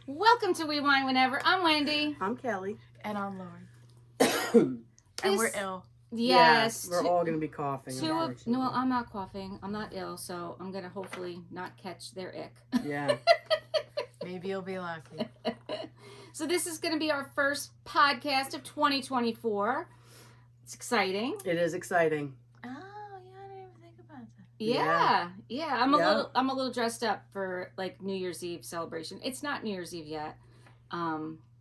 Welcome to We Wine Whenever. I'm Wendy. I'm Kelly. And I'm Lauren. And we're ill. Yes. We're all going to be coughing. No, I'm not coughing. I'm not ill, so I'm going to hopefully not catch their ick. Yeah. Maybe you'll be lucky. So this is going to be our first podcast of 2024. It's exciting. It is exciting. Oh, yeah, I didn't even think about that. Yeah. I'm a little dressed up for like New Year's Eve celebration. It's not New Year's Eve yet.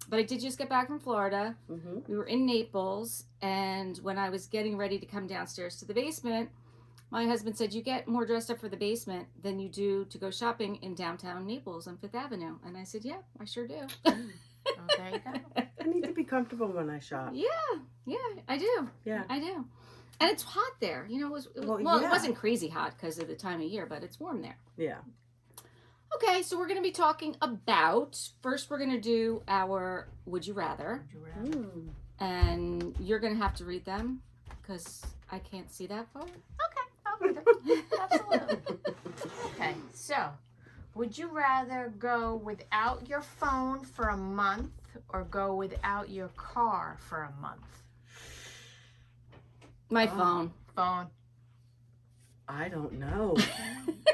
But I did just get back from Florida. Mm-hmm. We were in Naples, and when I was getting ready to come downstairs to the basement, my husband said, "You get more dressed up for the basement than you do to go shopping in downtown Naples on Fifth Avenue." And I said, "Yeah, I sure do." Oh, there you go. I need to be comfortable when I shop. Yeah, I do. Yeah. I do. And it's hot there. You know, it wasn't crazy hot because of the time of year, but it's warm there. Yeah. Okay, so we're going to be talking about, first we're going to do our Would You Rather. And you're going to have to read them because I can't see that far. Okay, I'll read them. Absolutely. Okay, so would you rather go without your phone for a month or go without your car for a month? My phone. Phone. I don't know.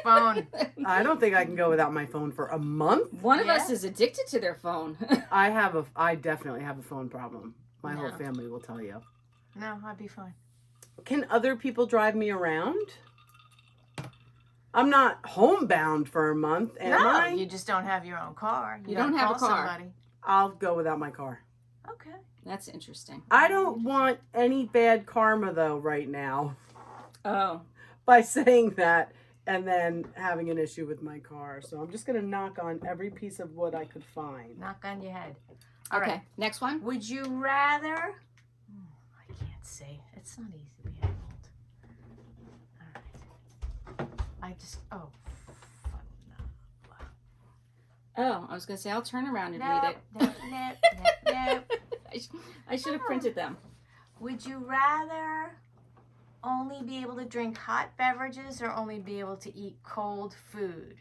Phone. I don't think I can go without my phone for a month. One of us is addicted to their phone. I definitely have a phone problem. My whole No. family will tell you. No, I'd be fine. Can other people drive me around? I'm not homebound for a month, am No, I? you just don't have your own car. You don't have call a car. Somebody. I'll go without my car. Okay. That's interesting. I don't want any bad karma, though, right now, Oh. by saying that and then having an issue with my car. So I'm just going to knock on every piece of wood I could find. Knock on your head. All Okay, right. next one. Would you rather? I can't say. It's not easy being old. All right. Oh, Oh, I was going to say, I'll turn around and no. read it. No. I should have printed them. Would you rather only be able to drink hot beverages or only be able to eat cold food?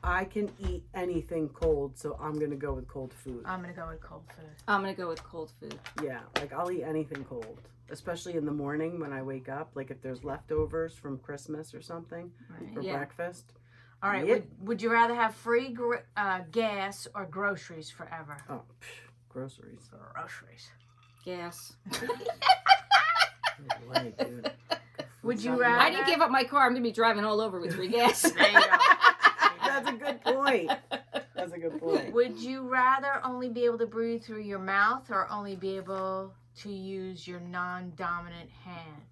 I can eat anything cold, so I'm going to go with cold food. I'm going to go with cold food. I'm going to go with cold food. Yeah, like I'll eat anything cold, especially in the morning when I wake up. Like if there's leftovers from Christmas or something for breakfast. All right. Yep. Would you rather have free gas or groceries forever? Oh, groceries. Groceries. Gas. No way, dude. Would you rather? I didn't give up my car. I'm going to be driving all over with free gas. There you go. That's a good point. That's a good point. Would you rather only be able to breathe through your mouth or only be able to use your non-dominant hand?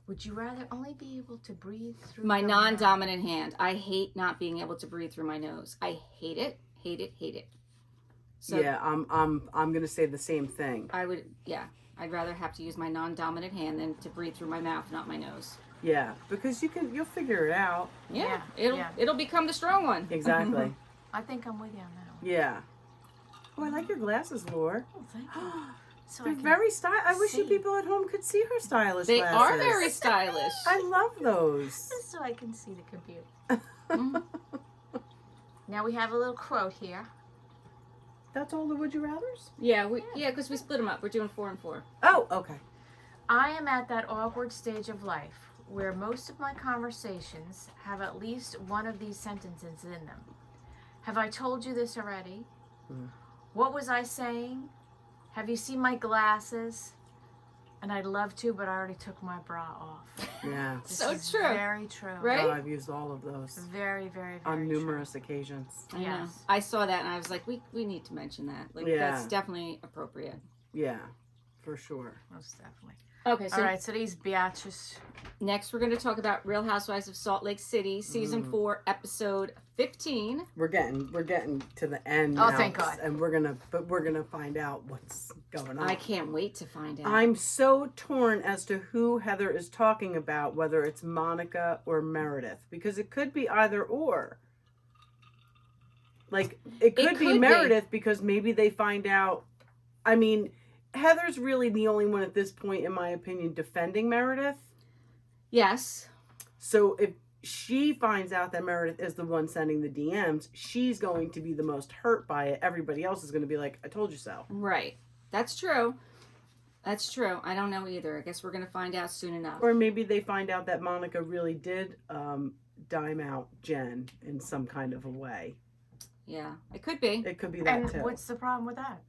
Would you rather only be able to breathe through My your non-dominant hand. I hate not being able to breathe through my nose. I hate it. So Yeah, I'm gonna say the same thing. I'd rather have to use my non-dominant hand than to breathe through my mouth, not my nose. Yeah, because you'll figure it out. Yeah, Yeah. it'll become the strong one. Exactly. I think I'm with you on that one. Yeah. Oh, I like your glasses, Laura. Oh, thank you. So They're very stylish. I wish you see. people at home could see her stylish They glasses. are very stylish. I love those. So I can see the computer. Now we have a little quote here. That's all the would you rathers? Yeah, because we split them up. We're doing 4 and 4. Oh, okay. I am at that awkward stage of life where most of my conversations have at least one of these sentences in them. Have I told you this already? What was I saying? Have you seen my glasses? And I'd love to, but I already took my bra off. Yeah. This So is true. Very true. Right? Oh, I've used all of those Very, very, very on true. numerous occasions. I know. Yes. I saw that and I was like, we need to mention that. Like, Yeah. that's definitely appropriate. Yeah, for sure. Most definitely. Okay, so All right, so these biatches. next we're going to talk about Real Housewives of Salt Lake City, season 4, episode 15. We're getting to the end Oh, now, thank God. And we're gonna find out what's going on. I can't wait to find out. I'm so torn as to who Heather is talking about, whether it's Monica or Meredith, because it could be either or. Like, it could be Meredith because maybe they find out. I mean, Heather's really the only one at this point, in my opinion, defending Meredith. Yes. So if she finds out that Meredith is the one sending the DMs, she's going to be the most hurt by it. Everybody else is going to be like, I told you so. Right. That's true. That's true. I don't know either. I guess we're going to find out soon enough. Or maybe they find out that Monica really did dime out Jen in some kind of a way. Yeah, it could be. It could be that And too. what's the problem with that?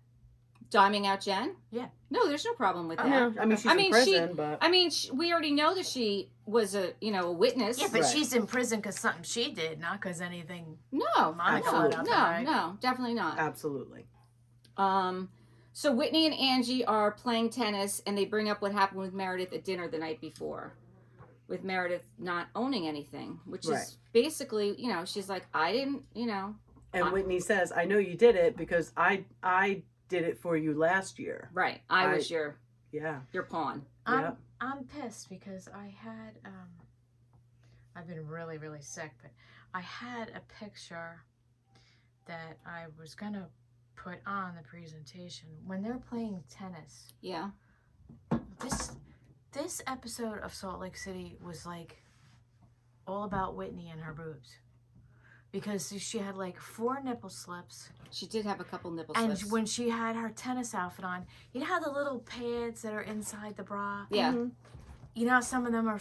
Diming out Jen? Yeah. No, there's no problem with that. No, I mean, she's in prison, but... I mean, we already know that she was a witness. Yeah, but Right. she's in prison because something she did, not because anything. No, Monica no, let up, right? no, definitely not. Absolutely. So Whitney and Angie are playing tennis, and they bring up what happened with Meredith at dinner the night before, with Meredith not owning anything, which Right. is basically, she's like, I didn't, And Whitney says, I know you did it because I did it for you last year. right. I was your pawn. Yep. I'm pissed because I had I've been really, really sick, but I had a picture that I was gonna put on the presentation when they're playing tennis. Yeah. This episode of Salt Lake City was like all about Whitney and her boobs. Because she had like 4 nipple slips. She did have a couple nipple And slips. when she had her tennis outfit on, you know how the little pads that are inside the bra? Yeah. Mm-hmm. You know how some of them are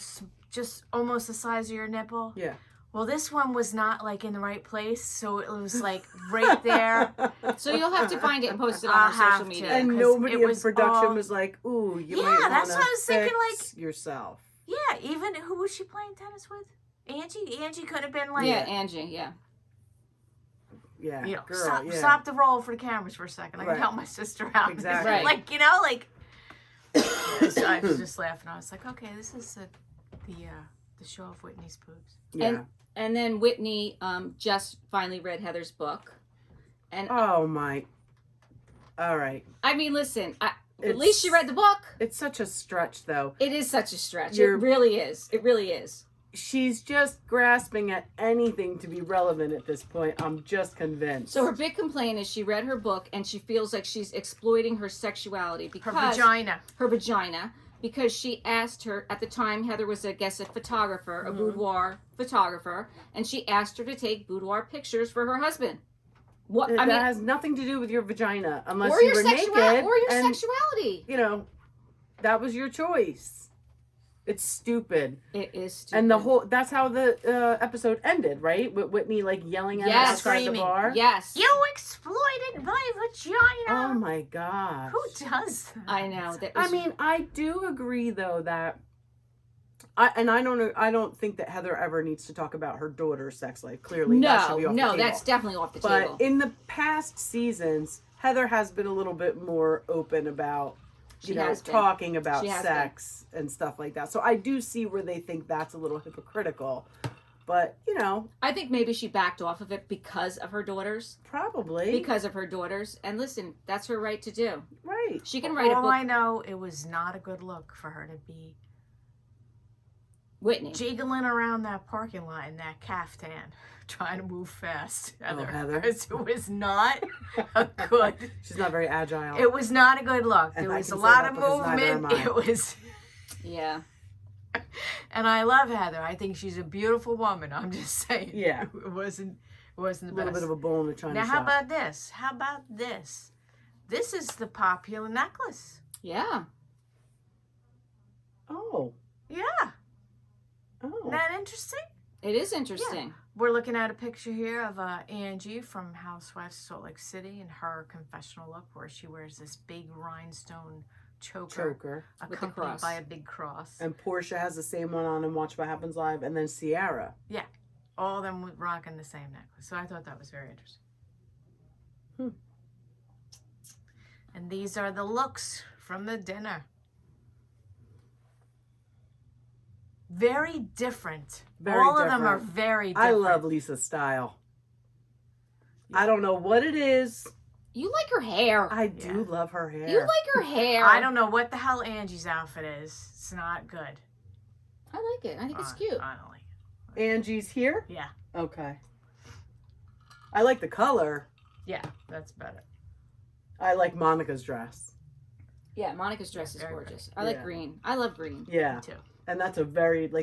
just almost the size of your nipple? Yeah. Well, this one was not like in the right place, so it was like right there. So you'll have to find it and post it on I'll our social have to. media. And 'cause nobody it in was production all- was like, ooh, you Yeah, might that's wanna what I was thinking, fix yourself. Yeah, even who was she playing tennis with? Angie? Angie could have been like, Yeah, Angie, yeah. Yeah, you know, girl, stop the roll for the cameras for a second. I can Right. help my sister out. Exactly. Right. Like, so I was just laughing. I was like, okay, this is the show of Whitney's boobs. Yeah. And then Whitney just finally read Heather's book. And Oh, my. All right. I mean, listen, at It's- least she read the book. It's such a stretch, though. It is such a stretch. You're- It really is. It really is. She's just grasping at anything to be relevant at this point. I'm just convinced. So her big complaint is she read her book and she feels like she's exploiting her sexuality Her because vagina. her vagina, because she asked her at the time. Heather was, I guess, a photographer, a boudoir photographer, and she asked her to take boudoir pictures for her husband. What that I mean, has nothing to do with your vagina, unless or you your were naked. or your and, sexuality. You know, that was your choice. It's stupid. It is stupid. And that's how the episode ended, right? With Whitney like yelling at her Yes. outside the Screaming. bar. Yes. You exploited my vagina. Oh my gosh. Who does that? I know. That I was- mean, I do agree though that I don't think that Heather ever needs to talk about her daughter's sex life. Clearly, that should be off the table. that's definitely off the table. But in the past seasons, Heather has been a little bit more open about She has been. talking about She has sex and stuff like that. So I do see where they think that's a little hypocritical. But, I think maybe she backed off of it because of her daughters. probably. Because of her daughters. And listen, that's her right to do. Right. She can write a All book. I know, it was not a good look for her to be Whitney. jiggling around that parking lot in that caftan, trying to move fast. Heather. It was not a good. She's not very agile. It was not a good look. And There I was a can say lot that of because neither am movement. I. It was, Yeah. and I love Heather. I think she's a beautiful woman. I'm just saying. Yeah. It wasn't the a little best. bit of a bull in a china Now, shop. how about this? How about this? This is the popular necklace. Yeah. Oh. Yeah. Oh. Isn't that interesting? It is interesting. We're looking at a picture here of Angie from Housewives of Salt Lake City in her confessional look where she wears this big rhinestone choker. With the accompanied cross. by a big cross. And Portia has the same one on in Watch What Happens Live. And then Ciara. All of them rocking the same necklace. So I thought that was very interesting. And these are the looks from the dinner. Very different. Very All of them are different. very different. I love Lisa's style. I don't know what it is. You like her hair. I do love her hair. You like her hair. I don't know what the hell Angie's outfit is. It's not good. I like it. I think it's cute. I don't like it. Angie's here? Yeah. Okay. I like the color. Yeah, that's better. I like Monica's dress. Yeah, Monica's dress is Very gorgeous. I like Yeah. green. I love green. Yeah. Me too. And that's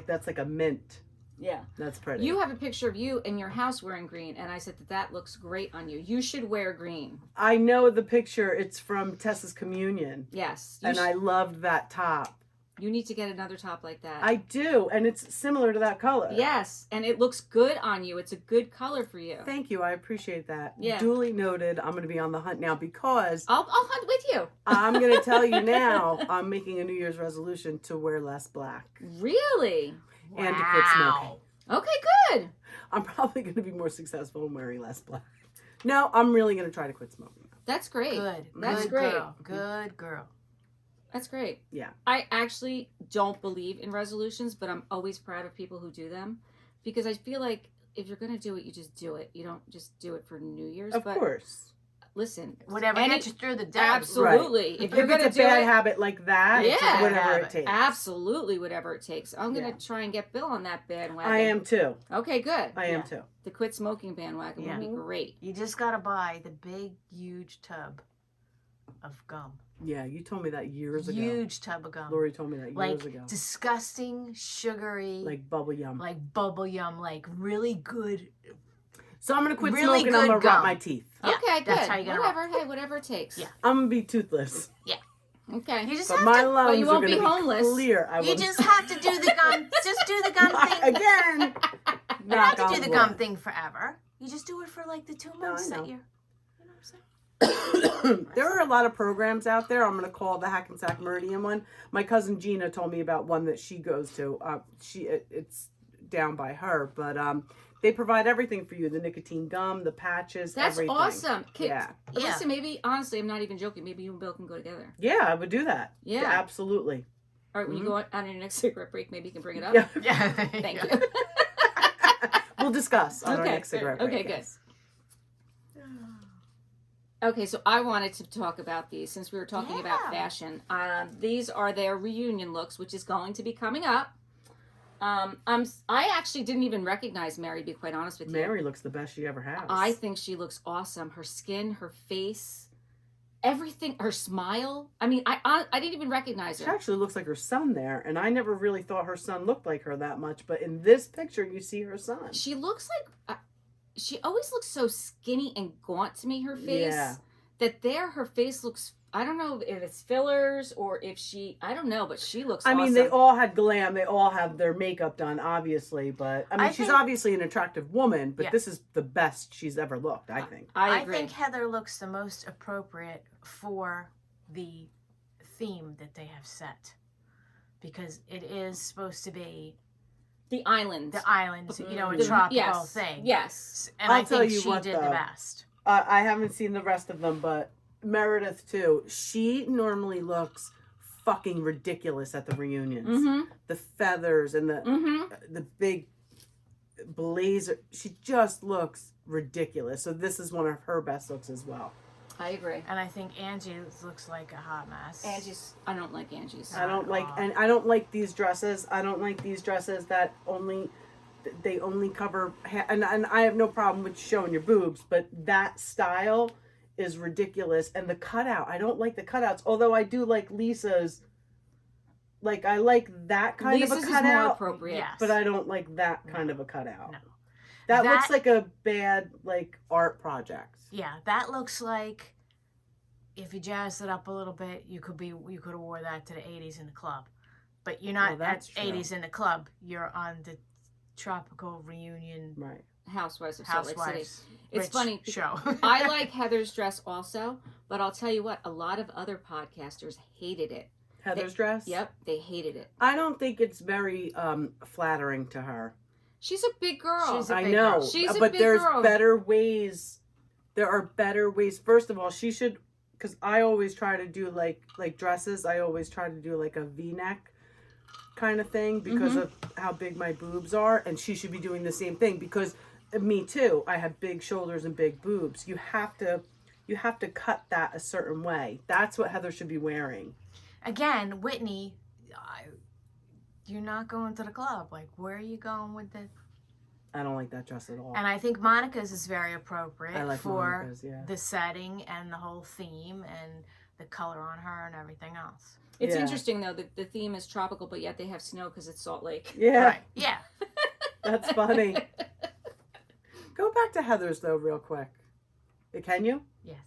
that's like a mint Yeah. That's pretty. You have a picture of you in your house wearing green, and I said that looks great on you. You should wear green. I know the picture. It's from Tessa's communion. Yes. And I loved that top. You need to get another top like that. I do, and it's similar to that color. Yes, and it looks good on you. It's a good color for you. Thank you. I appreciate that. Yeah. Duly noted. I'm going to be on the hunt now because I'll hunt with you. I'm going to tell you now, I'm making a New Year's resolution to wear less black. Really? And to quit smoking. Okay, good. I'm probably going to be more successful in wearing less black. No, I'm really going to try to quit smoking. That's great. Good. That's Good great. Girl. Good girl. That's great. Yeah. I actually don't believe in resolutions, but I'm always proud of people who do them because I feel like if you're going to do it, you just do it. You don't just do it for New Year's. Of course. Listen. Whatever gets you through the day. Absolutely. Right. If you're going to it's do a bad it, habit like that, Yeah. whatever it takes. Absolutely, whatever it takes. I'm going to try and get Bill on that bandwagon. I am too. Okay, good. I am too. The quit smoking bandwagon would be great. You just got to buy the big, huge tub of gum. Yeah, you told me that years ago. Huge tub of gum. Lori told me that years ago. Disgusting, sugary. Like bubble yum. Like bubble yum. Like really good. So I'm going to quit Really smoking. I'm going good to rot gum. my teeth. Yeah, Okay, good. that's how you're gonna whatever. Hey, whatever it takes. Yeah. I'm going to be toothless. Okay. You just But have my to. lungs you are won't going be to homeless. clear. I You will just have to do the gum. Just do the gum thing. Again. You don't have to do the gum thing forever. You just do it for like the 2 months I know. that you're. You know what I'm saying? There are a lot of programs out there. I'm going to call the Hackensack Meridian one. My cousin Gina told me about one that she goes to. It's down by her, but they provide everything for you: the nicotine gum, the patches, That's everything. awesome. Yeah. Listen, maybe, honestly, I'm not even joking. Maybe you and Bill can go together. Yeah, I would do that. Yeah. Absolutely. All right, when you go on your next cigarette break, maybe you can bring it up. Yeah. Yeah. Thank you. We'll discuss on our Okay, next cigarette break. okay, good. yes. Okay, so I wanted to talk about these since we were talking about fashion. These are their reunion looks, which is going to be coming up. I actually didn't even recognize Mary, to be quite honest with you. Mary looks the best she ever has. I think she looks awesome. Her skin, her face, everything, her smile. I mean, I didn't even recognize She her. actually looks like her son there, and I never really thought her son looked like her that much, but in this picture, you see her son. She looks like, she always looks so skinny and gaunt to me, her face. Yeah. That there, her face looks, I don't know if it's fillers or if I don't know, but she looks I awesome. mean, they all had glam. They all have their makeup done, obviously. But, I mean, she's think- obviously an attractive woman, but Yeah. this is the best she's ever looked, I think. I I agree. think Heather looks the most appropriate for the theme that they have set. Because it is supposed to be the islands. the islands, you know, a The- tropical yes, thing. Yes. And I'll I tell think you she what, did though. the best. I haven't seen the rest of them, but Meredith, too. She normally looks fucking ridiculous at the reunions. Mm-hmm. The feathers and the big blazer. She just looks ridiculous. So this is one of her best looks as well. I agree. And I think Angie looks like a hot mess. I don't like Angie's. I don't like these dresses. I don't like these dresses that they only cover, and I have no problem with showing your boobs, but that style is ridiculous. And the cutout, I don't like the cutouts, although I do like Lisa's. Like, I like that kind Lisa's of a is more cutout, appropriate. Yes. but I don't like that kind of a cutout. No. That That- looks like a bad, like, art project. Yeah, that looks like if you jazzed it up a little bit, you could have wore that to the 80s in the club. But you're not Well, that's at true. 80s in the club. You're on the tropical reunion Right. Housewives of Salt Lake City. Housewives It's rich funny. show. I like Heather's dress also, but I'll tell you what, a lot of other podcasters hated it. Heather's dress? Yep, they hated it. I don't think it's very flattering to her. She's a big girl. She's a I big know, girl. She's a but big there's girl. better ways. There are better ways. First of all, she should, because I always try to do like dresses. I always try to do like a V-neck kind of thing because of how big my boobs are, and she should be doing the same thing because me too. I have big shoulders and big boobs. You have to cut that a certain way. That's what Heather should be wearing. Again, Whitney, you're not going to the club. Like, where are you going with the... I don't like that dress at all. And I think Monica's is very appropriate I like for Monica's, yeah. the setting and the whole theme and the color on her and everything else. It's Yeah. interesting though that the theme is tropical, but yet they have snow because it's Salt Lake. Yeah. Right. Yeah. That's funny. Go back to Heather's, though, real quick. Can you? Yes.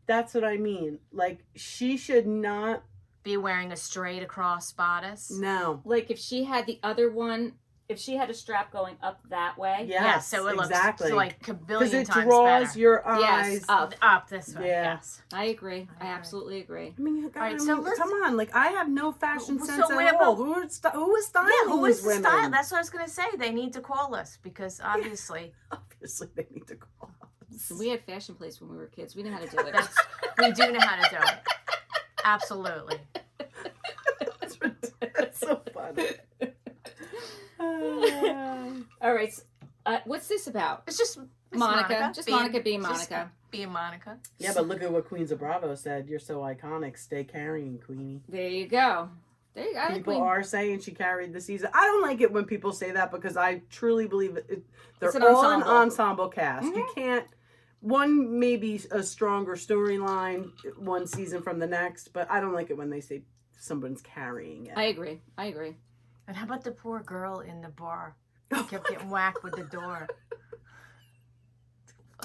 That's what I mean. Like, she should not... Be wearing a straight across bodice. No. Like if she had the other one, if she had a strap going up that way. Yes, Yeah, so it exactly. looks like a billion Because it times draws better. your eyes... Yes, up. Up this way, Yeah. yes. I agree. I I agree. absolutely agree. I mean, God, Right, so let's- come on. Like, I have no fashion So sense where at all. about- Who is styling Yeah, who these is the women? style? That's what I was going to say. They need to call us because obviously Obviously, they need to call us. We had fashion plates when we were kids. We knew how to do it. we do know how to do it. Absolutely. That's so funny. All right. So, what's this about? It's just it's Monica. Just Monica being just Monica. being Monica. Yeah, but look at what Queens of Bravo said. You're so iconic. Stay carrying, Queenie. There you go. There you go. I like People Queen. are saying she carried the season. I don't like it when people say that because I truly believe they're It's an all ensemble. an ensemble cast. You can't. One maybe a stronger storyline one season from the next, but I don't like it when they say someone's carrying it. I agree. I agree. And how about the poor girl in the bar? Kept getting whacked with the door.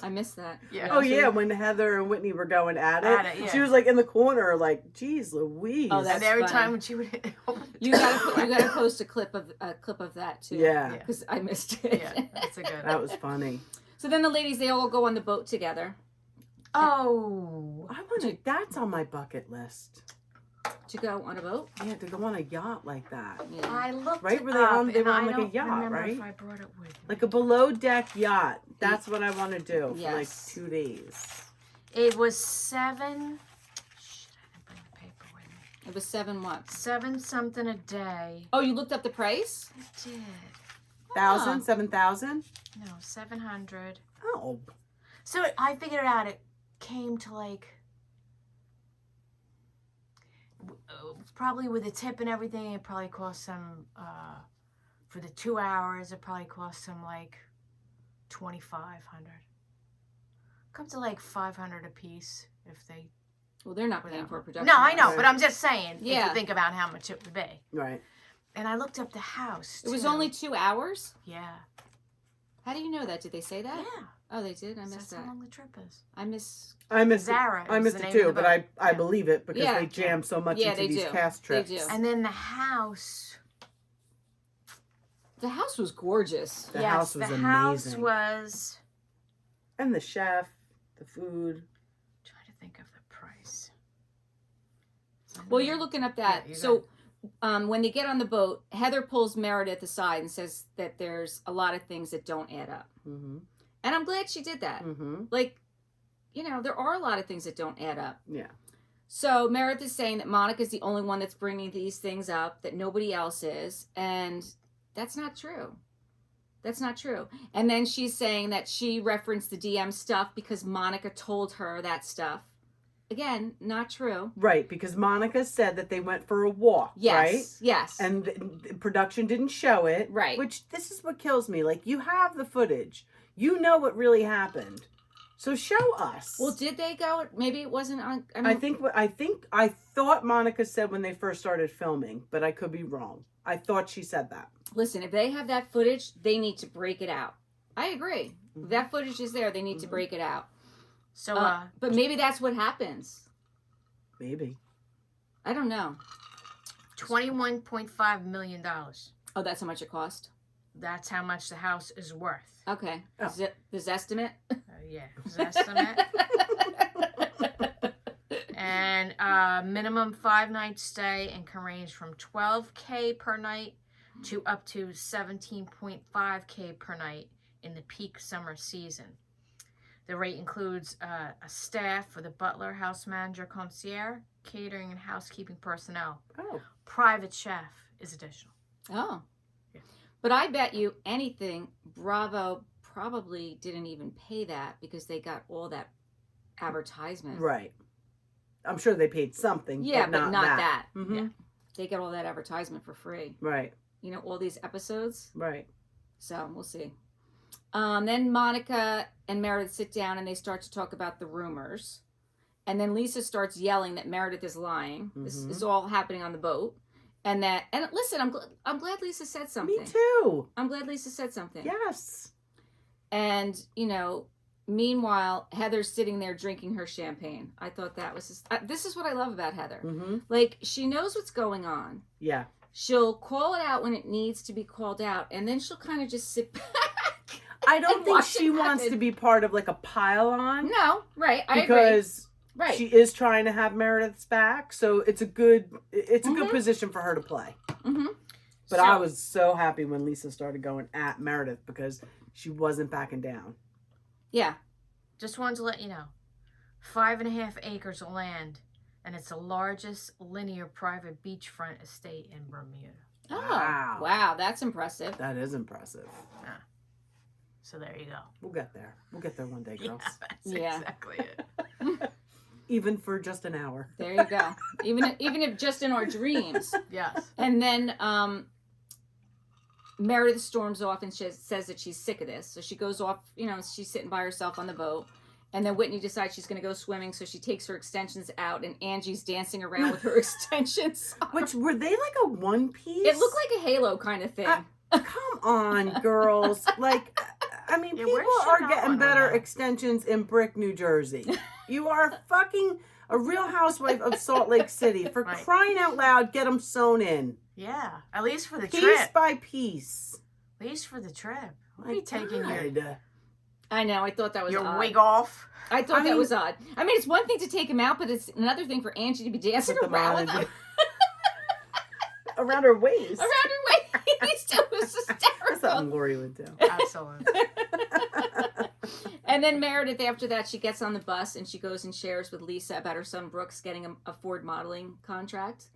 I missed that. Yeah. Oh yeah, when Heather and Whitney were going at it, Yeah. she was like in the corner, like, "Geez, Louise." Oh, that's And every funny. time when she would You gotta post a clip of that too. Yeah. Because I missed it. Yeah, that's a good. That was funny. So then the ladies, they all go on the boat together Oh. I want to. That's on my bucket list. to go on a boat. Yeah, to go on a yacht like that, Yeah. I looked Right, it were they up, on- they and were on I like a don't yacht, remember right? if I brought it with me. like a below deck yacht. That's what I want to do for like Yes. 2 days. It was 7. Shit, I didn't bring the paper with me. It was 7 what? 7 something a day. Oh, you looked up the price? I did. 1,000, 7,000. No, 700. Oh, So I figured it out. It came to like probably with a tip and everything. It probably cost some for the 2 hours. It probably cost some like 2,500. Come to like 500 a piece if they. Well, they're not paying for a production. No, I know, house. but I'm just saying. If Yeah. you think about how much it would be. right. And I looked up the house. It was too. only 2 hours? Yeah. How do you know that? Did they say that? Yeah. Oh, they did? I So missed that's how that. long the trip is. I missed Zara it. I is missed the it name of too, the but boat. I Yeah. believe it because Yeah. they jam so much Yeah, into they these do. cast They trips. do. And then the house. The house was gorgeous. The yes, house was the amazing. house was. And the chef, the food. Try to think of the price. Well, you're looking up that. Yeah, you So when they get on the boat, Heather pulls Meredith aside and says that there's a lot of things that don't add up. Mm-hmm. And I'm glad she did that. Mm-hmm. Like, you know, there are a lot of things that don't add up. Yeah. So Meredith is saying that Monica's the only one that's bringing these things up, that nobody else is. And that's not true. That's not true. And then she's saying that she referenced the DM stuff because Monica told her that stuff. Again, not true. Right, because Monica said that they went for a walk, Yes. right? Yes. And the production didn't show it. Right. Which, this is what kills me. Like, you have the footage. You know what really happened. So show us. Well, did they go? Maybe it wasn't on. I thought Monica said when they first started filming, but I could be wrong. I thought she said that. Listen, if they have that footage, they need to break it out. I agree. If that footage is there, they need to break it out. So, But maybe that's what happens. Maybe. I don't know. $21.5 million. Oh, that's how much it cost? That's how much the house is worth. Okay. Oh. Is it this estimate? Yeah, his estimate. And minimum 5-night stay and can range from $12K per night to up to $17.5K per night in the peak summer season. The rate includes a staff for the butler, house manager, concierge, catering, and housekeeping personnel. Oh. Private chef is additional. Oh. Yeah. But I bet you anything, Bravo probably didn't even pay that because they got all that advertisement. Right. I'm sure they paid something. Yeah, but not that. Mm-hmm. Yeah. They get all that advertisement for free. Right. You know, all these episodes. Right. So we'll see. Then Monica and Meredith sit down and they start to talk about the rumors. And then Lisa starts yelling that Meredith is lying. This is all happening on the boat. And listen, I'm glad Lisa said something. Me too. I'm glad Lisa said something. Yes. And, meanwhile, Heather's sitting there drinking her champagne. I thought that was this is what I love about Heather. Mm-hmm. Like, she knows what's going on. Yeah. She'll call it out when it needs to be called out, and then she'll kind of just sit back. I don't think she wants to be part of like a pile on. No, right. I agree. Because right. she is trying to have Meredith's back, so it's a good position for her to play. Mm-hmm. But I was so happy when Lisa started going at Meredith because she wasn't backing down. Yeah. Just wanted to let you know, 5.5 acres of land, and it's the largest linear private beachfront estate in Bermuda. Oh, wow, that's impressive. That is impressive. Yeah. So there you go. We'll get there. We'll get there one day, girls. Yeah, that's exactly it. Even for just an hour. There you go. Even if just in our dreams. Yes. And then Meredith storms off and says that she's sick of this. So she goes off, she's sitting by herself on the boat. And then Whitney decides she's going to go swimming, so she takes her extensions out, and Angie's dancing around with her extensions. Which, were they like a one piece? It looked like a halo kind of thing. Come on, girls. Like, I mean, people are getting better extensions in Brick, New Jersey. You are fucking a real housewife of Salt Lake City. For crying out loud, get them sewn in. Yeah, at least for the trip. Piece by piece. At least for the trip. What are you taking your... I know, I thought that was odd. Wig off. I thought that was odd. I mean, it's one thing to take him out, but it's another thing for Angie to be dancing around with him. Around her waist. Around her waist. It was hysterical. That's something Lori would do. Absolutely. And then Meredith, after that, she gets on the bus and she goes and shares with Lisa about her son Brooks getting a Ford modeling contract.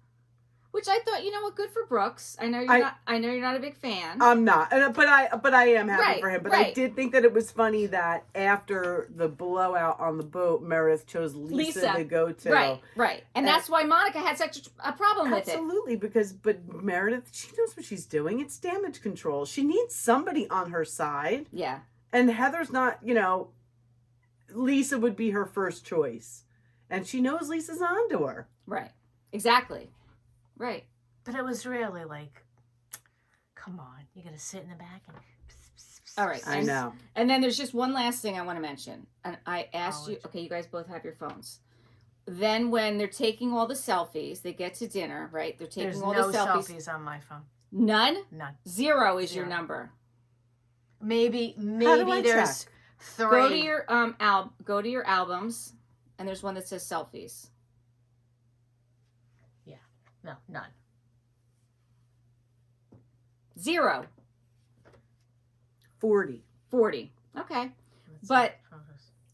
Which I thought, good for Brooks. I know you're not a big fan. I'm not, but I am happy for him. But I did think that it was funny that after the blowout on the boat, Meredith chose Lisa to go to. Right, and that's why Monica had such a problem with it. Absolutely, but Meredith, she knows what she's doing. It's damage control. She needs somebody on her side. Yeah, and Heather's not. Lisa would be her first choice, and she knows Lisa's onto her. Right, exactly. Right. But it was really like, come on, you're going to sit in the back and... All right. I know. And then there's just one last thing I want to mention. And I asked you, okay, you guys both have your phones. Then when they're taking all the selfies, they get to dinner, right? They're taking all the selfies. There's no selfies on my phone. None? None. 0 is your number. Maybe there's check? 3. Go to your albums, and there's one that says selfies. No, none. 0. 40. Okay. But...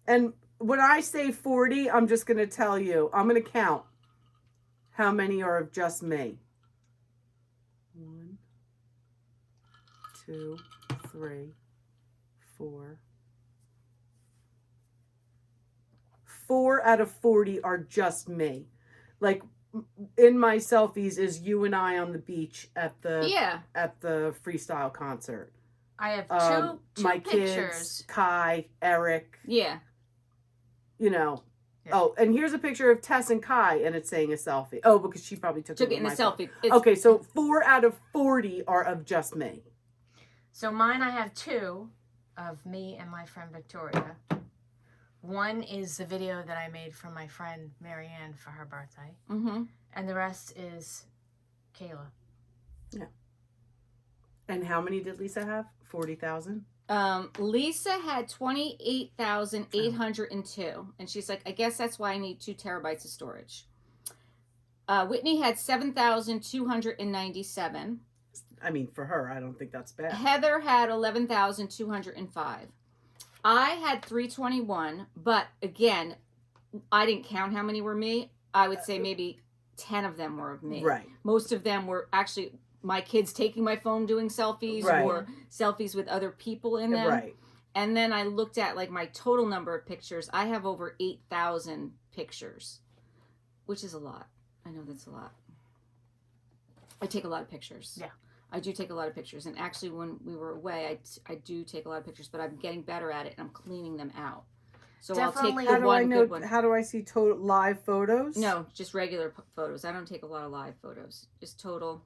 And when I say 40, I'm just going to tell you, I'm going to count how many are of just me. 1, 2, 3, 4. 4 out of 40 are just me. Like, in my selfies is you and I on the beach at the freestyle concert. I have two my pictures. Kids, Kai, Eric. Yeah. Yeah. Oh, and here's a picture of Tess and Kai, and it's saying a selfie. Oh, because she probably took it in the selfie. Okay, so 4 out of 40 are of just me. So mine, I have 2 of me and my friend Victoria. One is the video that I made for my friend Marianne for her birthday. Mm-hmm. And the rest is Kayla. Yeah. And how many did Lisa have? 40,000? Lisa had 28,802. And she's like, I guess that's why I need 2 terabytes of storage. Whitney had 7,297. I mean, for her, I don't think that's bad. Heather had 11,205. I had 321, but again, I didn't count how many were me. I would say maybe 10 of them were of me. Right. Most of them were actually my kids taking my phone doing selfies or selfies with other people in them. Right. And then I looked at like my total number of pictures. I have over 8,000 pictures, which is a lot. I know that's a lot. I take a lot of pictures. Yeah. I do take a lot of pictures. And actually, when we were away, I do take a lot of pictures, but I'm getting better at it, and I'm cleaning them out. So I'll Definitely. take How the do I one know? good one. How do I see total live photos? No, just regular photos. I don't take a lot of live photos. Just total.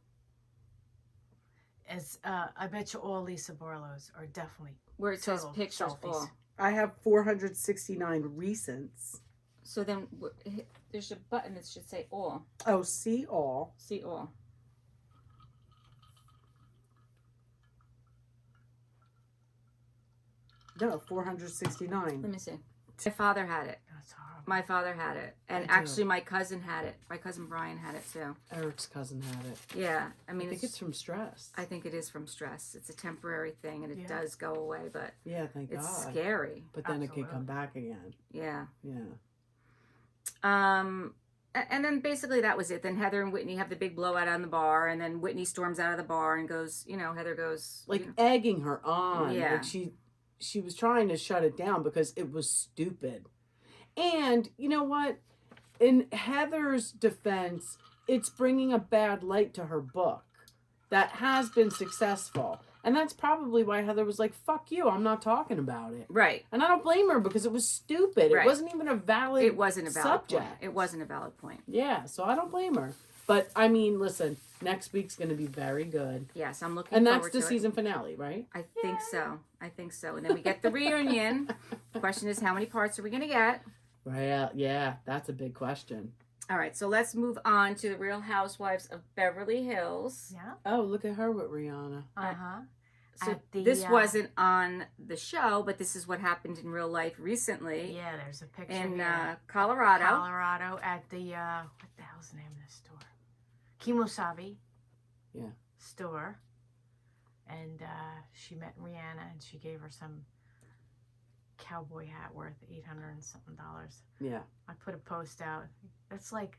As I bet you all Lisa Barlow's are definitely Where it says total pictures selfies. all. I have 469 recents. So then there's a button that should say all. Oh, see all. See all. No, 469. Let me see. My father had it. That's horrible. My father had it. And Me too. actually my cousin had it. My cousin Brian had it too. Eric's cousin had it. Yeah. I mean, I think it's from stress. I think it is from stress. It's a temporary thing and it Yeah. does go away, but Yeah, thank it's God. scary. But then it Absolutely. can come back again. Yeah. Yeah. And then basically that was it. Then Heather and Whitney have the big blowout on the bar, and then Whitney storms out of the bar and goes, Heather goes, Like egging her on. Yeah. Like she was trying to shut it down because it was stupid. And you know what? In Heather's defense, it's bringing a bad light to her book that has been successful. And that's probably why Heather was like, fuck you, I'm not talking about it. right. And I don't blame her because it was stupid. Right. It wasn't even a valid It wasn't a valid subject. point. It wasn't a valid point. Yeah, so I don't blame her. But I mean, listen, next week's going to be very good. Yes, I'm looking And forward that's to the it. season finale, right? I think so. I think so. And then we get the reunion. The question is, how many parts are we going to get? Right. Yeah, that's a big question. All right, so let's move on to the Real Housewives of Beverly Hills. Yeah. Oh, look at her with Rihanna. Uh-huh. So At the, this wasn't on the show, but this is what happened in real life recently Yeah, there's a picture in here. Colorado. Colorado at the what the hell's the name of this store? Kimosabi. Yeah. Store. And she met Rihanna and she gave her some cowboy hat worth $800 and something. Yeah. I put a post out. That's like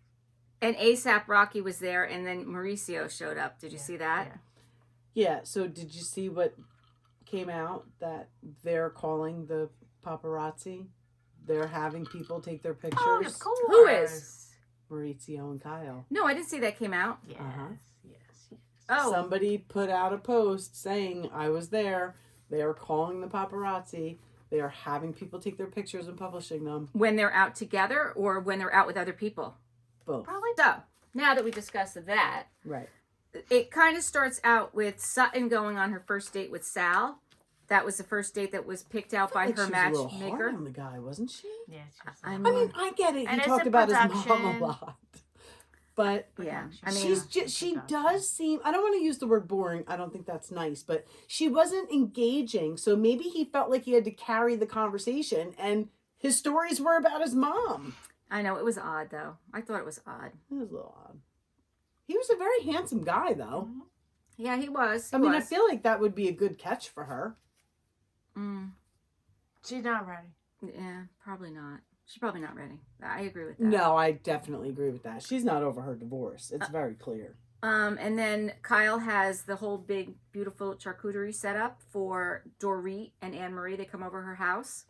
And ASAP Rocky was there, and then Mauricio showed up. Did you see that? yeah. Yeah, so did you see what came out that they're calling the paparazzi? They're having people take their pictures. Oh, of course. Who is? Maurizio and Kyle. No, I didn't see that came out. Yes, Uh-huh. yes. Oh, Somebody put out a post saying, I was there. They are calling the paparazzi. They are having people take their pictures and publishing them. when they're out together or when they're out with other people. Both. Probably. So, now that we discussed that, Right. it kind of starts out with Sutton going on her first date with Sal. That was the first date that was picked out by Like her she was a little hard matchmaker. on the guy, wasn't she? Yeah, she was I I mean, mean, I get it. He And it's talked a about his mom production. a lot. But Yeah, Production. I mean, she's just, she does seem, I don't want to use the word boring. I don't think that's nice, but she wasn't engaging. So maybe he felt like he had to carry the conversation, and his stories were about his mom. I know, it was odd though. I thought it was odd. It was a little odd. He was a very handsome guy, though. Mhm. Yeah, he was. He I mean, I was. feel like that would be a good catch for her. She's not ready. Yeah, probably not. She's probably not ready. I agree with that. No, I definitely agree with that. She's not over her divorce. It's very clear. And then Kyle has the whole big, beautiful charcuterie set up for Dorit and Annemarie. They come over her house.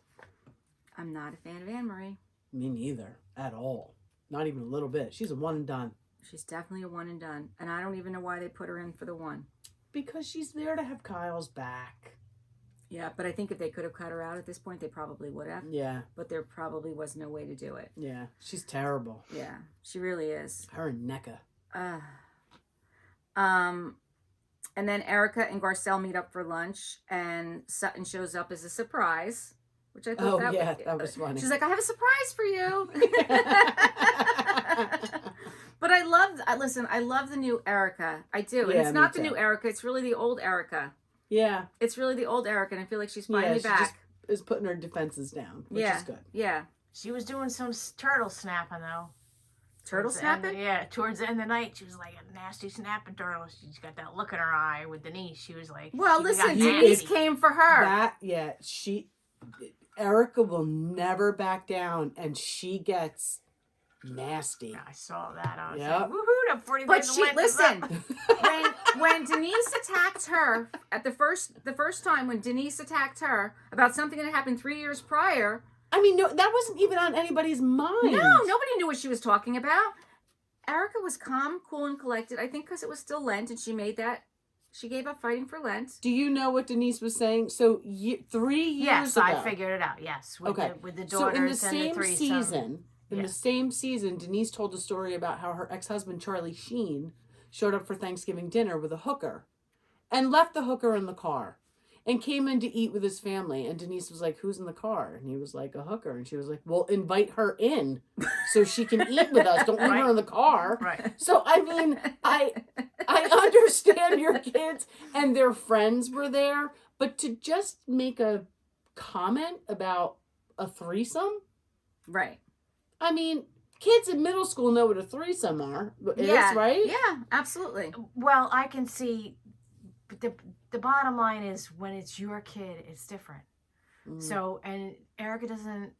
I'm not a fan of Annemarie. Me neither, at all. Not even a little bit. She's a one and done. She's definitely a one and done. And I don't even know why they put her in for the one. Because she's there to have Kyle's back. Yeah, but I think if they could have cut her out at this point, they probably would have. Yeah, But there probably was no way to do it. yeah. She's terrible. Yeah, she really is. Her and NECA. And then Erika and Garcelle meet up for lunch, and Sutton shows up as a surprise, which I thought Oh, yeah, that was funny. She's like, I have a surprise for you. But I love the new Erika. I do. And Yeah, it's not me the too. new Erika, it's really the old Erika. Yeah, It's really the old Erika, and I feel like she's yeah. finally She just back. is putting her defenses down, which Yeah. is good. Yeah. She was doing some turtle snapping though. Turtle Towards the end of- snapping? Yeah, towards the end of the night, she was like a nasty snapping turtle. She's got that look in her eye with Denise. She was like, Well, she listen, got Denise nasty. came for her. Erika will never back down, and she gets nasty. I saw that. I was Yep. like, woohoo, the 40 But days of she Lent is listen. up. when Denise attacked her at the first time when Denise attacked her about something that happened 3 years prior. I mean, no, that wasn't even on anybody's mind. No, nobody knew what she was talking about. Erika was calm, cool, and collected. I think because it was still Lent, and she made that She gave up fighting for Lent. Do you know what Denise was saying? So 3 years Yes, ago. I figured it out. Yes, with the daughters so in the and same the threesome. season, the same season, Denise told a story about how her ex-husband Charlie Sheen showed up for Thanksgiving dinner with a hooker, and left the hooker in the car, and came in to eat with his family. And Denise was like, "Who's in the car?" And he was like, "A hooker." And she was like, "Well, invite her in so she can eat with us. Don't leave her in the car." Right. So I mean, I understand your kids and their friends were there, but to just make a comment about a threesome, Right. I mean, kids in middle school know what a threesome is, right? Yeah, absolutely. Well, I can see, but the bottom line is when it's your kid, it's different. So, and Erika doesn't.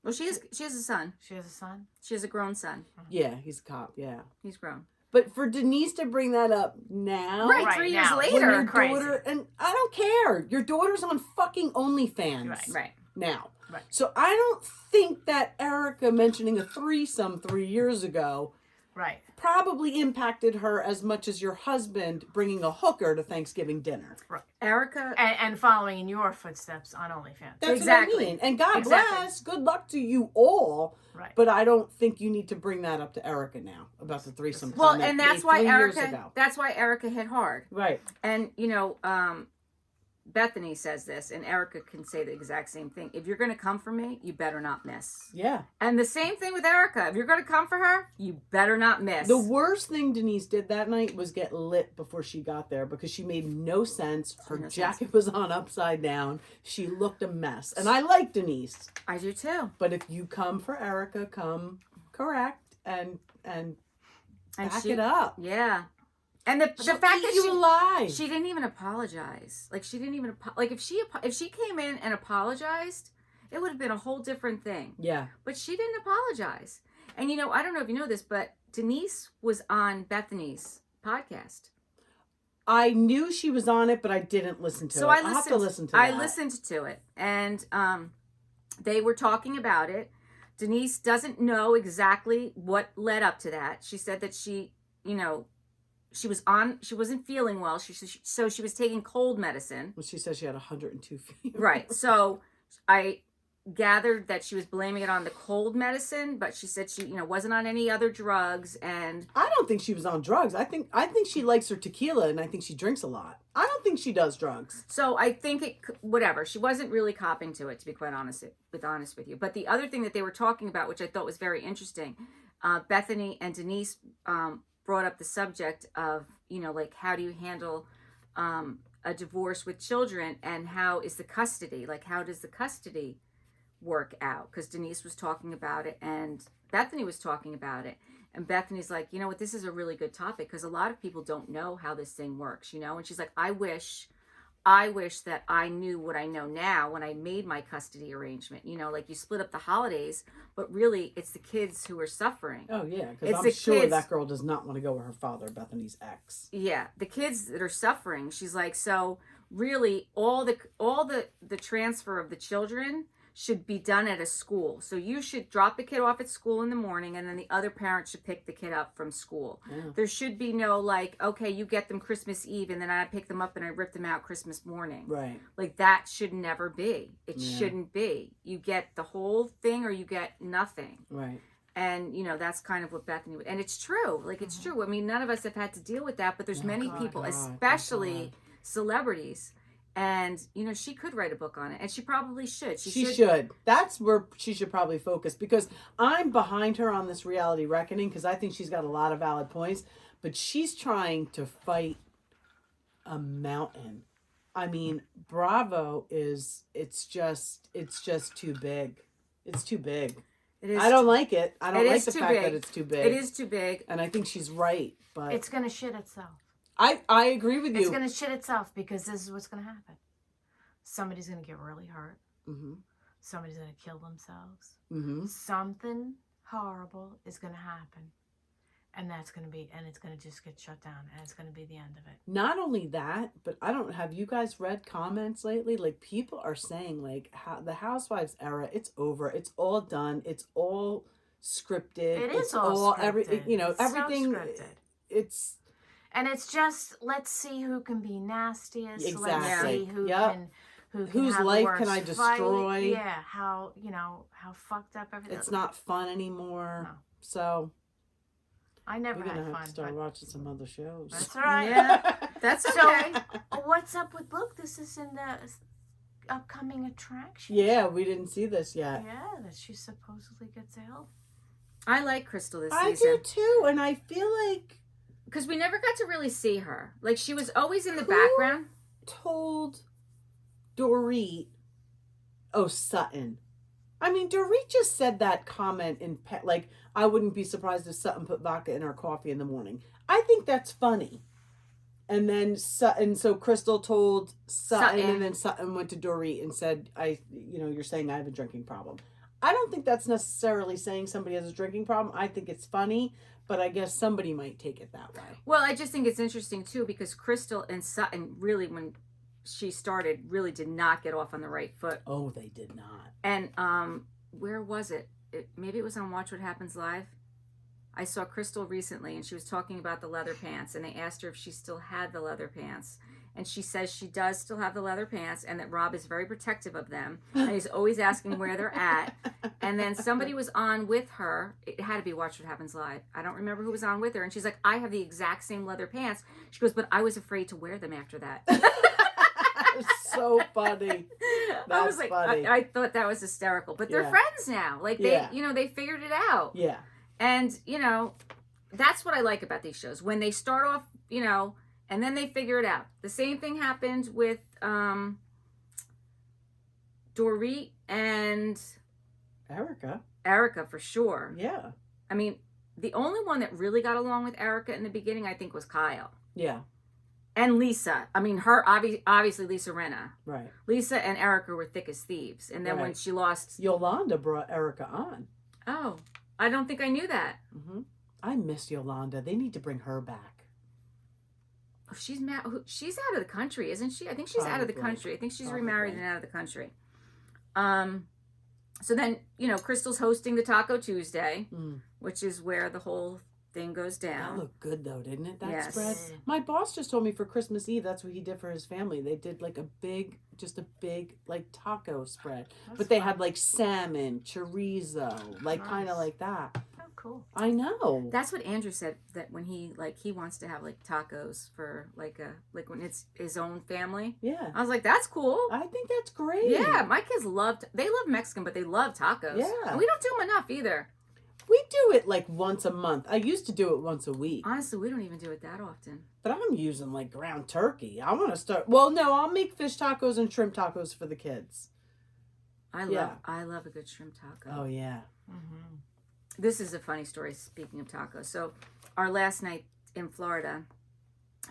Well, she has a son. She has a son. She has a grown son. Yeah, he's a cop. Yeah, He's grown. but for Denise to bring that up now, Right, 3 years now. when later. your Crazy. daughter, and I don't care, your daughter's on fucking OnlyFans Right. now. Right. So I don't think that Erika mentioning a threesome 3 years ago Right. probably impacted her as much as your husband bringing a hooker to Thanksgiving dinner. Erica. And following in your footsteps on OnlyFans. That's Exactly. what I mean. And God Exactly. bless, good luck to you all. Right. But I don't think you need to bring that up to Erika now about the threesome. Well, comment and that's made why 3 years Erika. ago. That's why Erika hit hard. Right. And Bethany says this, and Erika can say the exact same thing. If you're going to come for me, you better not miss. Yeah. And the same thing with Erika. If you're going to come for her, you better not miss. The worst thing Denise did that night was get lit before she got there because she made no sense. Her No jacket was on upside down. She looked a mess. And I like Denise. I do too. But if you come for Erika, come correct and back it up. Yeah. And the She'll fact eat that you alive. she didn't even apologize. Like she didn't even like if she came in and apologized, it would have been a whole different thing. Yeah. But she didn't apologize. And I don't know if you know this, but Denise was on Bethany's podcast. I knew she was on it, but I didn't listen to it. I I'll have to listen to it. I listened to it, and they were talking about it. Denise doesn't know exactly what led up to that. She said that she wasn't feeling well. So she was taking cold medicine. Well, she said she had 102 fever. Right. So I gathered that she was blaming it on the cold medicine, but she said she, wasn't on any other drugs. And I don't think she was on drugs. I think she likes her tequila, and I think she drinks a lot. I don't think she does drugs. so I think whatever. She wasn't really copping to it, to be quite honest with you. But the other thing that they were talking about, which I thought was very interesting, Bethany and Denise brought up the subject of, like, how do you handle a divorce with children, and how is the custody? Like, how does the custody work out? Because Denise was talking about it and Bethany was talking about it. And Bethany's like, you know what, this is a really good topic because a lot of people don't know how this thing works, And she's like, I wish that I knew what I know now when I made my custody arrangement. Like you split up the holidays, but really it's the kids who are suffering. Oh, yeah, It's because the I'm sure kids. that girl does not want to go with her father, Bethany's ex. Yeah, the kids that are suffering. She's like, so really all the transfer of the children should be done at a school. So you should drop the kid off at school in the morning, and then the other parent should pick the kid up from school. Yeah. There should be no like, okay, you get them Christmas Eve, and then I pick them up and I rip them out Christmas morning. Right. Like that should never be. It Yeah. shouldn't be. You get the whole thing or you get nothing. Right. And, that's kind of what Bethany would. And it's true. Like, it's true. I mean, none of us have had to deal with that, but there's many people, especially celebrities. And, she could write a book on it. And she probably should. She should. That's where she should probably focus, because I'm behind her on this reality reckoning because I think she's got a lot of valid points. But she's trying to fight a mountain. I mean, Bravo it's just too big. It's too big. It is. I don't like it. I don't It like is the too fact big. that it's too big. It is too big. And I think she's right. But It's going to shit itself. I agree with It's you. going to shit itself because this is what's going to happen. Somebody's going to get really hurt. Mm-hmm. Somebody's going to kill themselves. Mm-hmm. Something horrible is going to happen. And it's going to just get shut down. And it's going to be the end of it. Not only that, but have you guys read comments lately? Like, people are saying, like, how the Housewives era, it's over. It's all done. It's all scripted. It it's is all scripted. everything. It's so Everything. scripted. It's And it's just, let's see who can be nastiest. Let's Exactly. see who Yep. can who can Whose have the life worst can I destroy? fight. Yeah, how how fucked up everything. It's not fun anymore. No. So I never we're gonna had have fun. to start but watching some other shows. that's all right. Yeah, that's okay. So, what's up with, look, this is in the upcoming attraction. Yeah, we didn't see this yet. Yeah, that she supposedly gets out. I like Crystal this I season. do too, and I feel like Because we never got to really see her. Like, she was always in the Who? background. told Dorit, oh, Sutton. I mean, Dorit just said that comment in like, I wouldn't be surprised if Sutton put vodka in our coffee in the morning. I think that's funny. And then Sutton, so Crystal told Sutton, and then Sutton went to Dorit and said, you're saying I have a drinking problem. I don't think that's necessarily saying somebody has a drinking problem. I think it's funny, but I guess somebody might take it that way. Well, I just think it's interesting, too, because Crystal and Sutton really, when she started, really did not get off on the right foot. Oh, they did not. And where was it? Maybe it was on Watch What Happens Live. I saw Crystal recently, and she was talking about the leather pants, and they asked her if she still had the leather pants. And she says she does still have the leather pants, and that Rob is very protective of them, and he's always asking where they're at. And then somebody was on with her. It had to be Watch What Happens Live. I don't remember who was on with her. And she's like, I have the exact same leather pants. She goes, but I was afraid to wear them after that. So funny. I was like, funny. I thought that was hysterical. But they're friends now. Like, they, they figured it out. Yeah. And, that's what I like about these shows. When they start off, and then they figure it out. The same thing happened with Dorit and Erika, for sure. Yeah. I mean, the only one that really got along with Erika in the beginning, I think, was Kyle. Yeah. And Lisa. I mean, her, obviously Lisa Rinna. Right. Lisa and Erika were thick as thieves. And then when she lost... Yolanda brought Erika on. Oh, I don't think I knew that. Mm-hmm. I miss Yolanda. They need to bring her back. Oh, she's she's out of the country, isn't she? I think she's out of the country. I think she's remarried and out of the country. So then, Crystal's hosting the Taco Tuesday, which is where the whole thing goes down. That looked good though, didn't it? That Yes. spread. My boss just told me for Christmas Eve that's what he did for his family. They did like a big like taco spread. But they had like salmon, chorizo, like kind of like that. Oh, cool. I know. That's what Andrew said, that when he wants to have like tacos for like when it's his own family. Yeah. I was like, that's cool. I think that's great. Yeah, my kids love Mexican, but they love tacos. Yeah. And we don't do them enough either. We do it like once a month. I used to do it once a week. Honestly, we don't even do it that often. But I'm using like ground turkey. I want to start. Well, no, I'll make fish tacos and shrimp tacos for the kids. I love a good shrimp taco. Oh yeah. Mm-hmm. This is a funny story, speaking of tacos. So our last night in Florida,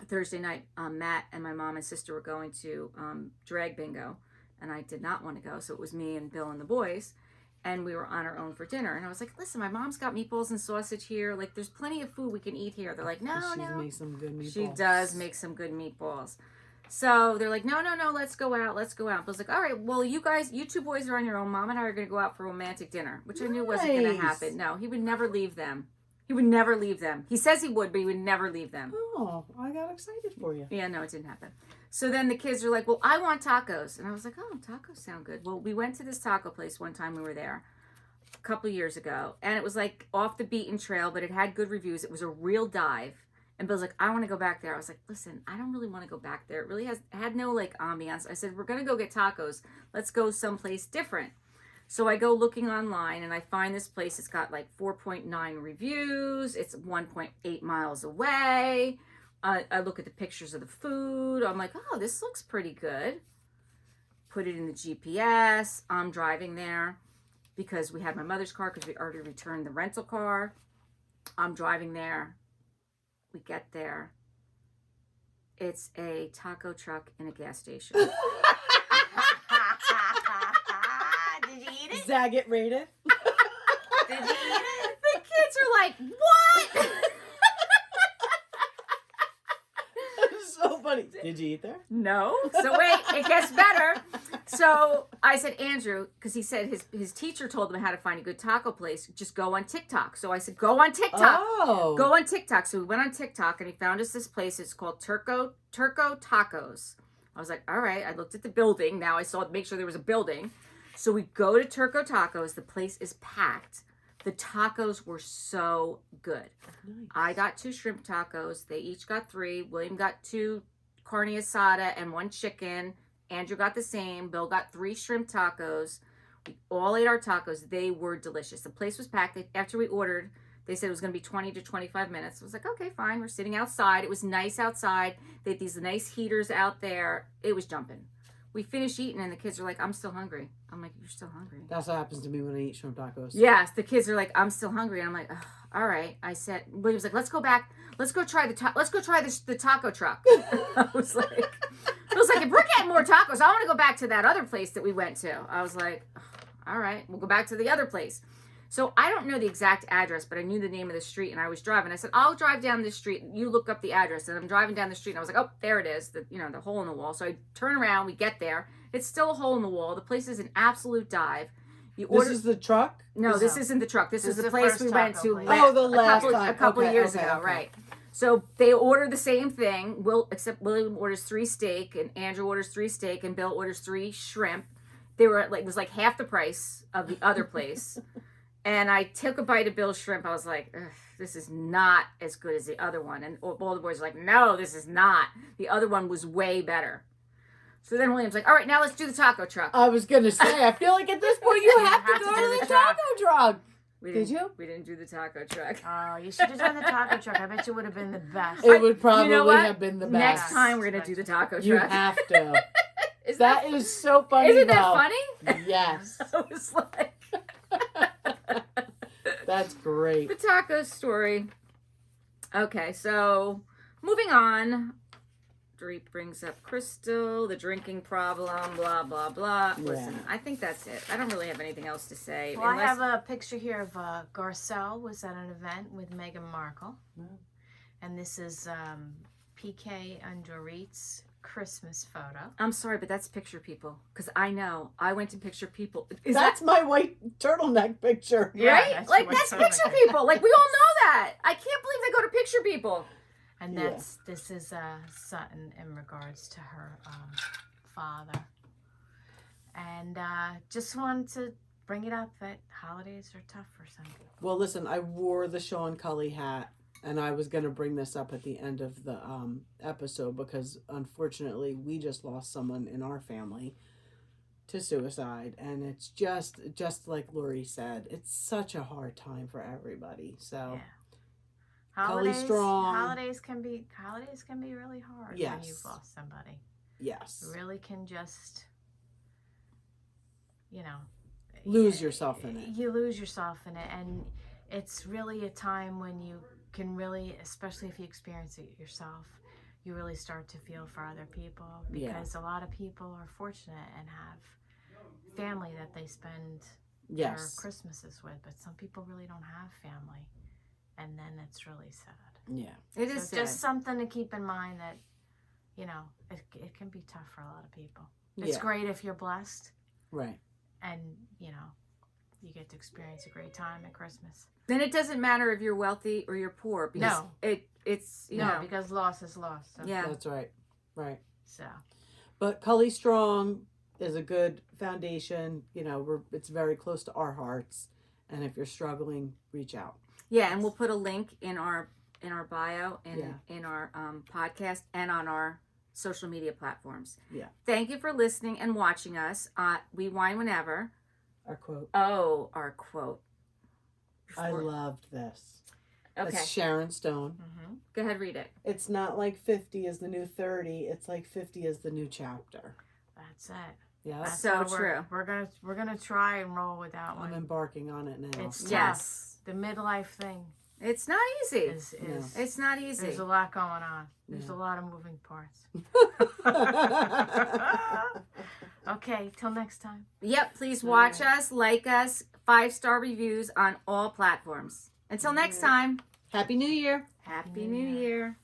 Thursday night, Matt and my mom and sister were going to drag bingo, and I did not want to go, so it was me and Bill and the boys, and we were on our own for dinner. And I was like, listen, my mom's got meatballs and sausage here. Like, there's plenty of food we can eat here. They're like, no. She makes some good meatballs. She does make some good meatballs. So they're like, no, let's go out. Bill's like, all right, well, you two boys are on your own. Mom and I are going to go out for romantic dinner, which I knew wasn't going to happen. No, he would never leave them. He says he would, but he would never leave them. Oh, I got excited for you. Yeah, no, it didn't happen. So then the kids are like, well, I want tacos. And I was like, oh, tacos sound good. Well, we went to this taco place one time we were there a couple of years ago. And it was like off the beaten trail, but it had good reviews. It was a real dive. And Bill's like, I want to go back there. I was like, listen, I don't really want to go back there. It really had no like ambiance. I said, we're going to go get tacos. Let's go someplace different. So I go looking online and I find this place. It's got like 4.9 reviews. It's 1.8 miles away. I look at the pictures of the food. I'm like, oh, this looks pretty good. Put it in the GPS. I'm driving there because we had my mother's car because we already returned the rental car. I'm driving there. We get there. It's a taco truck in a gas station. Did you eat it? Does that get rated? Did you eat it? The kids are like, what? So funny. Did you eat there? No. So wait, it gets better. So I said, Andrew, because he said his teacher told him how to find a good taco place. Just go on TikTok. So I said, go on TikTok. Oh. Go on TikTok. So we went on TikTok and he found us this place. It's called Turco Tacos. I was like, all right. I looked at the building. Now I saw make sure there was a building. So we go to Turco Tacos. The place is packed. The tacos were so good. Nice. I got 2 shrimp tacos. They each got 3. William got 2 carne asada and 1 chicken. Andrew got the same. Bill got 3 shrimp tacos. We all ate our tacos. They were delicious. The place was packed. After we ordered, they said it was going to be 20 to 25 minutes. I was like, okay, fine. We're sitting outside. It was nice outside. They had these nice heaters out there. It was jumping. We finished eating, and the kids are like, I'm still hungry. I'm like, you're still hungry? That's what happens to me when I eat shrimp tacos. Yes, the kids are like, I'm still hungry. And I'm like, all right. I said, William's like, let's go back. Let's go try the taco truck. I was like, if we're getting more tacos, I want to go back to that other place that we went to. I was like, all right, we'll go back to the other place. So I don't know the exact address, but I knew the name of the street, and I was driving. I said, I'll drive down this street. You look up the address. And I'm driving down the street, and I was like, oh, there it is, the hole in the wall. So I turn around. We get there. It's still a hole in the wall. The place is an absolute dive. This is the truck? No, this isn't the truck. This is the place we went to place. a couple years ago, right? So they order the same thing. Except William orders 3 steak, and Andrew orders 3 steak, and Bill orders 3 shrimp. They were it was like half the price of the other place. And I took a bite of Bill's shrimp. I was like, this is not as good as the other one. And all the boys were like, no, this is not. The other one was way better. So then William's like, all right, now let's do the taco truck. I was going to say, I feel like at this point you have to go to the taco truck. Did you? We didn't do the taco truck. Oh, you should have done the taco truck. I bet you would have been the best. It would probably have been the best. Next time we're going to do the taco truck. You have to. Is that is so funny. Isn't that funny? Yes. I was like... That's great. The taco story. Okay, so moving on. Dorit brings up Crystal, the drinking problem, blah, blah, blah. Yeah. Listen, I think that's it. I don't really have anything else to say. Well, I have a picture here of Garcelle was at an event with Meghan Markle. And this is PK and Dorit's Christmas photo. I'm sorry, but that's picture people. Because I know. I went to picture people. That's my white turtleneck picture. Yeah, right? That's picture people. Like, we all know that. I can't believe they go to picture people. And this is Sutton in regards to her father. And just wanted to bring it up that holidays are tough for some people. Well, listen, I wore the Sean Cully hat, and I was going to bring this up at the end of the episode because, unfortunately, we just lost someone in our family to suicide. And it's just like Lori said, it's such a hard time for everybody. So... Yeah. Holidays can be really hard when you've lost somebody. Yes. You really can just, lose yourself in it. You lose yourself in it, and it's really a time when you can really, especially if you experience it yourself, you really start to feel for other people because a lot of people are fortunate and have family that they spend their Christmases with, but some people really don't have family. And then it's really sad. Yeah. It is sad. Just something to keep in mind that, it can be tough for a lot of people. It's great if you're blessed. Right. And, you get to experience a great time at Christmas. Then it doesn't matter if you're wealthy or you're poor. Because it's, you know. Because loss is loss. So. Yeah. That's right. Right. So. But Cully Strong is a good foundation. It's very close to our hearts. And if you're struggling, reach out. Yeah, and we'll put a link in our bio and in our podcast and on our social media platforms. Yeah. Thank you for listening and watching us. We whine whenever. Our quote. Oh, our quote. I loved this. Okay. It's Sharon Stone. Mm-hmm. Go ahead, read it. It's not like 50 is the new 30. It's like 50 is the new chapter. That's it. Yeah, that's so true. We're gonna try and roll with that one. I'm embarking on it now. It's tough. The midlife thing. It's not easy. It's not easy. There's a lot going on. There's a lot of moving parts. Okay, till next time. Yep, please watch us, like us, 5-star reviews on all platforms. Until next time. Happy New Year. Happy New Year.